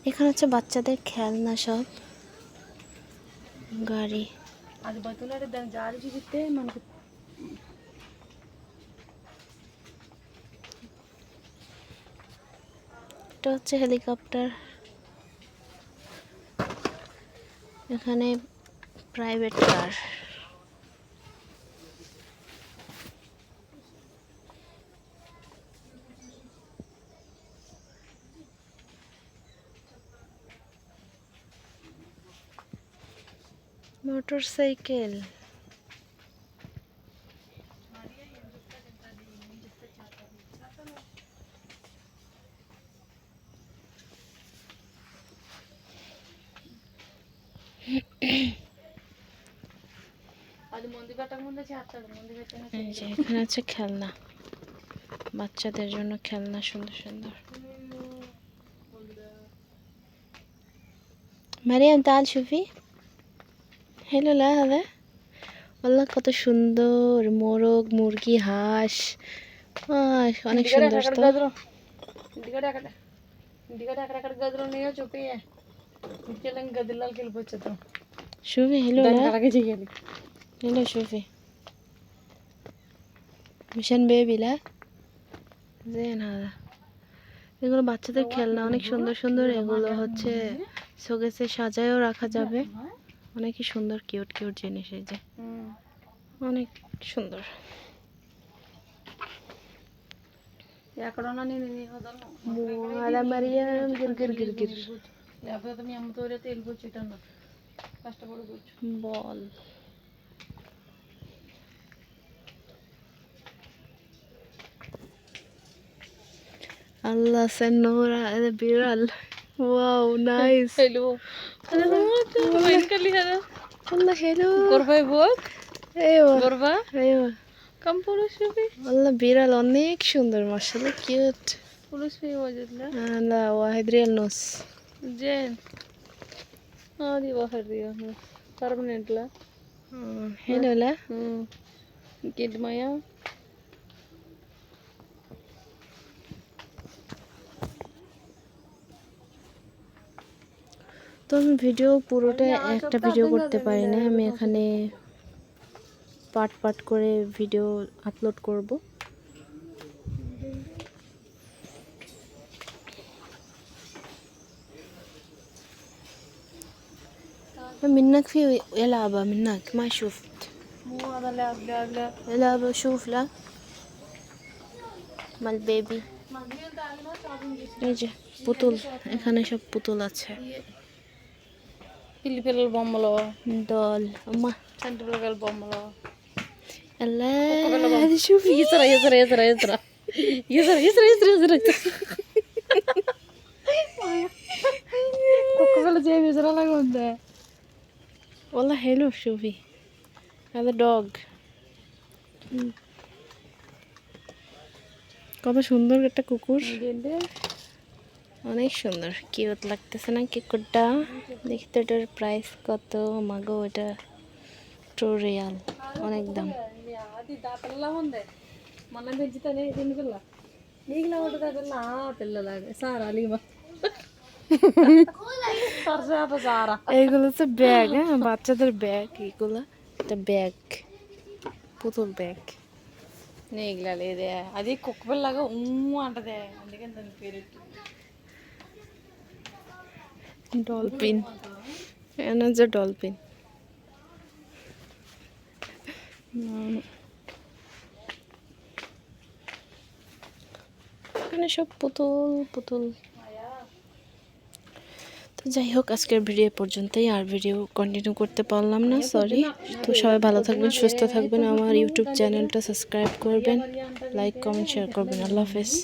এখানে হচ্ছে বাচ্চাদের খেলনা সব গাড়ি। అది బతులాడే దాని జారి చూపిస్తే మనకు এটা হচ্ছে হেলিকপ্টার। এখানে প্রাইভেট কার। মোটরসাইকেল। అది ముందు పెట్టక ముందే చేస్తాడు ముందు పెట్టిన এই যে এখানে আছে খেলনা, বাচ্চাদের জন্য খেলনা সুন্দর সুন্দর। মারিয়াম তাল শুফি হ্যালো লা হ্যালো আল্লাহ কত সুন্দর মোরগ মুরগি হাঁস অনেক সুন্দর তো। ఇంటికాడ ఎక్కడెక్కడ గదులు ఉన్నాయో చూపి ఇంటికెళ్ళి గదిలోకి వెళ్ళిపోవచ్చు শুফি হ্যালো লা అలాగే చెయ్యాలి হ্যালো শুফি মিশন বেবি লা জেন হাদা। এগুলো বাচ্চাদের খেলনা অনেক সুন্দর সুন্দর। এগুলো হচ্ছে শোকেসে সাজায়ও রাখা যাবে। অনেকই সুন্দর কিউট কিউট জিনিস। এই যে অনেক সুন্দর। ఎక్కడున్నా నేను నీ వదలను అలా మరియాం గిర్ గిర్ గిర్ గిర్ లేకపోతే మీ అమ్మతో వెళ్ళిపోచ్చేటన్నా కష్టపడుకోవచ్చు বল। আল্লাহ সেনোরা এটা বিড়াল। Wow nice. হ্যালো వెనకలి కదా والله حلو গরবাই বক ايوه গরবা ايوه কম পুরুষ হবে والله বিড়াল অনেক সুন্দর মাশাআল্লাহ কিউট। পুরুষ হয়ে وجدنا لا واحد ريال نص زين هذه واحد ريال permanent لا حلو لا قد مايا তো আমি ভিডিও পুরোটা একটা ভিডিও করতে পারি না। আমি এখানে পার্ট পার্ট করে ভিডিও আপলোড করব। منك في يلعبة منك ما شفت مو هذا لعب لعب لعب يلعبة شوف لا مال বেবি। এই যে পুতুল, এখানে সব পুতুল আছে। పిల్లి పిల్లల బొమ్మలు ডল అమ్మా చంటి పిల్లల బొమ్మలు అల్లా అది చూపి ఈసరా ఈసరా ఈసరా ఈసరా ఈసరా ఈసరా ఈసరా ఈసరా కుక్క పిల్ల చేయం ఈసరాలాగా ఉంది والله حلو شوفي هذا دوغ। কত সুন্দর একটা কুকুর, ఏంటి অনেক সুন্দর কিউট লাগতেছে না কুকুরটা দেখতে। এটার প্রাইস কত মাগো? এটা 2 রিয়াল, অনেক দাম। అది దా పిల్లలా ఉంది మనం పెంచుతానే దీని పిల్ల నీకులా ఉంటుంది ఆ పిల్ల ఆ పిల్లలాగా సారా లీమా సరసాప సారా এইগুলো হচ্ছে ব্যাগ। হ্যাঁ বাচ্চাদের ব্যাগ এগুলো। এটা ব্যাগ, পুতুল ব্যাগ। నీకులా లేదే అది కుక్క పిల్లలాగా అంటదే అందుకని దాని పేరు ডলফিন, এখানে যে ডলফিন। এখানে সব পুতুল পুতুল। তো যাই হোক আজকের ভিডিও পর্যন্তই, আর ভিডিও কন্টিনিউ করতে পারলাম না, সরি। তো সবাই ভালো থাকবেন, সুস্থ থাকবেন, আমার ইউটিউব চ্যানেলটা সাবস্ক্রাইব করবেন, লাইক কমেন্ট শেয়ার করবেন। আল্লাহ হাফেজ।